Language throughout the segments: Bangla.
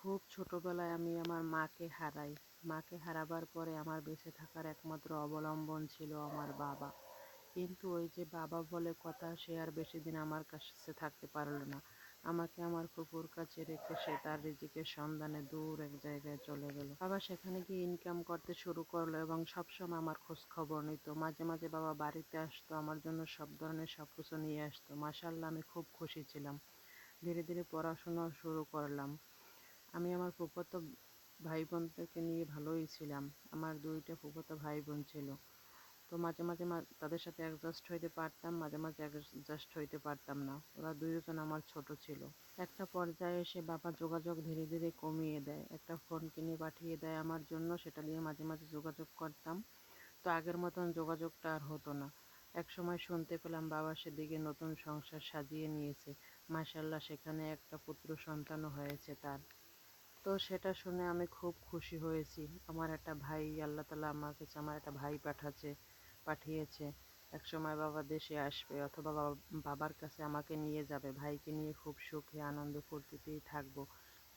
খুব ছোটবেলায় আমি আমার মাকে হারাই। মাকে হারাবার পরে আমার বেঁচে থাকার একমাত্র অবলম্বন ছিল আমার বাবা। কিন্তু ওই যে বাবা বলে কথা, সে আর বেশিদিন আমার কাছে থাকতে পারল না। আমাকে আমার ফুপুর কাছে রেখে সে তার রিজিকের সন্ধানে দূর এক জায়গায় চলে গেল। বাবা সেখানে গিয়ে ইনকাম করতে শুরু করলো এবং সবসময় আমার খোঁজ খবর নিত। মাঝে মাঝে বাবা বাড়িতে আসতো, আমার জন্য সব ধরনের সব কিছু নিয়ে আসতো। মাশাআল্লাহ, আমি খুব খুশি ছিলাম। ধীরে ধীরে পড়াশোনা শুরু করলাম। আমি আমার ফুফাতো ভাই বোনদেরকে নিয়ে ভালোই ছিলাম। আমার ২টা ফুফাতো ভাই বোন ছিল। তো মাঝে মাঝে তাদের সাথে অ্যাডজাস্ট হইতে পারতাম, মাঝে মাঝে অ্যাডজাস্ট হইতে পারতাম না। ওরা ২জন আমার ছোট ছিল। একটা পর্যায়ে এসে বাবা যোগাযোগ ধীরে ধীরে কমিয়ে দেয়। একটা ফোন কিনে পাঠিয়ে দেয় আমার জন্য, সেটা দিয়ে মাঝে মাঝে যোগাযোগ করতাম। তো আগের মতন যোগাযোগটা আর হতো না। একসময় শুনতে পেলাম বাবা সেদিকে নতুন সংসার সাজিয়ে নিয়েছে। মাশাআল্লাহ, সেখানে একটা পুত্র সন্তানও হয়েছে তার। তো সেটা শুনে আমি খুব খুশি হয়েছি। আমার একটা ভাই, আল্লাহ তাআলা আমার কাছে আমার একটা ভাই পাঠিয়েছে। একসময় বাবা দেশে আসবে অথবা বাবার কাছে আমাকে নিয়ে যাবে। ভাইকে নিয়ে খুব সুখে আনন্দ ফুর্তিতেই থাকবো।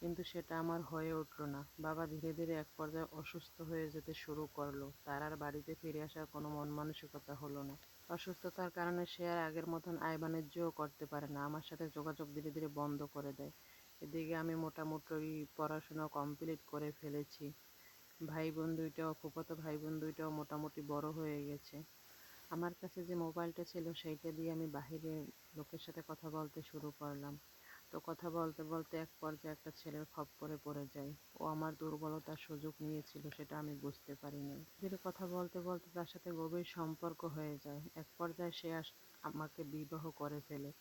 কিন্তু সেটা আমার হয়ে উঠল না। বাবা ধীরে ধীরে এক পর্যায়ে অসুস্থ হয়ে যেতে শুরু করলো। তার আর বাড়িতে ফিরে আসার কোনো মন মানসিকতা হলো না। অসুস্থতার কারণে সে আর আগের মতন আয় বাণিজ্যও করতে পারে না। আমার সাথে যোগাযোগ ধীরে ধীরে বন্ধ করে দেয়। এদিকে আমি মোটামুটি পড়াশোনা কমপ্লিট করে ফেলেছি। ফুফাতো ভাই বোন দুইটাও মোটামুটি বড় হয়ে গেছে। আমার কাছে যে মোবাইলটা ছিল সেইটা দিয়ে আমি বাহিরে লোকের সাথে কথা বলতে শুরু করলাম। তো কথা বলতে বলতে এক পর্যায়ে একটা ছেলের খপ্পরে পড়ে যাই। ও আমার দুর্বলতার সুযোগ নিয়েছিল, সেটা আমি বুঝতে পারিনি। ধীরে কথা বলতে বলতে তার সাথে গভীর সম্পর্ক হয়ে যায়। এক পর্যায়ে সে আমাকে বিবাহ করে ফেলে।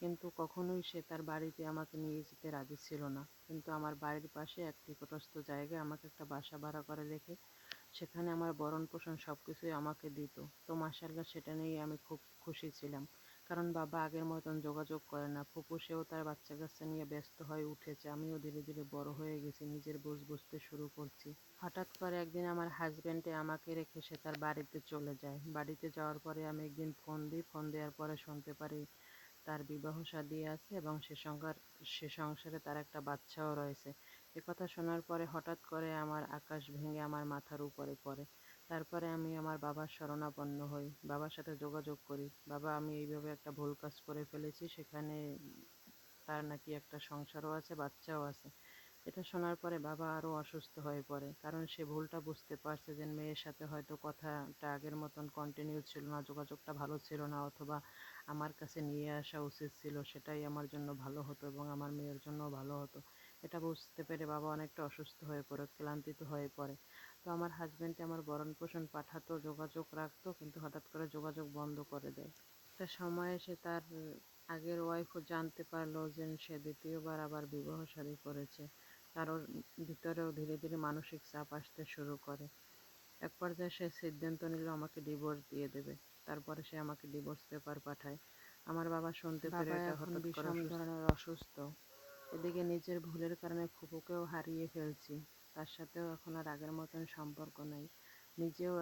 কিন্তু কখনোই সে তার বাড়িতে আমাকে নিয়ে যেতে রাজি ছিল না। কিন্তু আমার বাড়ির পাশে এক নিকটস্থ জায়গায় আমাকে একটা বাসা ভাড়া করে রেখে সেখানে আমার ভরণ পোষণ সব কিছুই আমাকে দিত। তো মাশাআল্লাহ, সেটা নিয়ে আমি খুব খুশি ছিলাম। কারণ বাবা আগের মতন যোগাযোগ করে না। ফুপু সেও তার বাচ্চা কাচ্চা নিয়ে ব্যস্ত হয়ে উঠেছে। আমিও ধীরে ধীরে বড় হয়ে গেছি, নিজের বুঝ বুঝতে শুরু করছি। হঠাৎ করে একদিন আমার হাজবেন্ডে আমাকে রেখে সে তার বাড়িতে চলে যায়। বাড়িতে যাওয়ার পরে আমি একদিন ফোন দিই। ফোন দেওয়ার পরে শুনতে পারি তার বিবাহ শাদী আছে এবং সে সংসারে তার একটা বাচ্চাও রয়েছে। একথা শোনার পরে হঠাৎ করে আমার আকাশ ভেঙে আমার মাথার উপরে পড়ে। তারপরে আমি আমার বাবার শরণাপন্ন হই। বাবার সাথে যোগাযোগ করি। বাবা, আমি এইভাবে একটা ভুল কাজ করে ফেলেছি। সেখানে তার নাকি একটা সংসারও আছে, বাচ্চাও আছে। এটা শোনার পরে বাবা আরও অসুস্থ হয়ে পড়ে। কারণ সে ভুলটা বুঝতে পারছে যে মেয়ের সাথে হয়তো কথাটা আগের মতন কন্টিনিউ ছিল না, যোগাযোগটা ভালো ছিল না, অথবা আমার কাছে নিয়ে আসা উচিত ছিল। সেটাই আমার জন্য ভালো হতো এবং আমার মেয়ের জন্যও ভালো হতো। এটা বুঝতে পেরে বাবা অনেকটা অসুস্থ হয়ে পড়ে, ক্লান্তিত হয়ে পড়ে। তো আমার হাজবেন্ডকে আমার ভরণ পোষণ পাঠাতো, যোগাযোগ রাখতো, কিন্তু হঠাৎ করে যোগাযোগ বন্ধ করে দেয়। একটা সময় এসে তার আগের ওয়াইফও জানতে পারলো যে সে দ্বিতীয়বার আবার বিবাহ শাদী করেছে। তার ভিতরেও ধীরে ধীরে মানসিক চাপ আসতে শুরু করে। এক পর্যায়ে সে সিদ্ধান্ত নিল আমাকে ডিভোর্স দিয়ে দেবে। তারপরে সে আমাকে ডিভোর্স পেপার পাঠায়। আমার বাবা শুনতে পেরে এটা হঠাৎ করে ভীষণ ধরনের অসুস্থ। এদিকে নিজের ভুলের কারণে ফুপুকেও হারিয়ে ফেলছি। তার সাথেও এখন আর আগের মতন সম্পর্ক নাই। নিজেও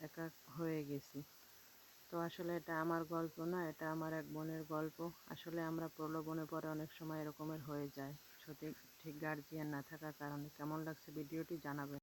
একা হয়ে গেছি। তো আসলে এটা আমার গল্প না, এটা আমার এক বোনের গল্প। আসলে আমরা প্রলোভনে পরে অনেক সময় এরকমের হয়ে যায়, সঠিক ঠিক গার্জিয়ান না থাকার কারণে। কেমন লাগছে ভিডিওটি জানাবেন।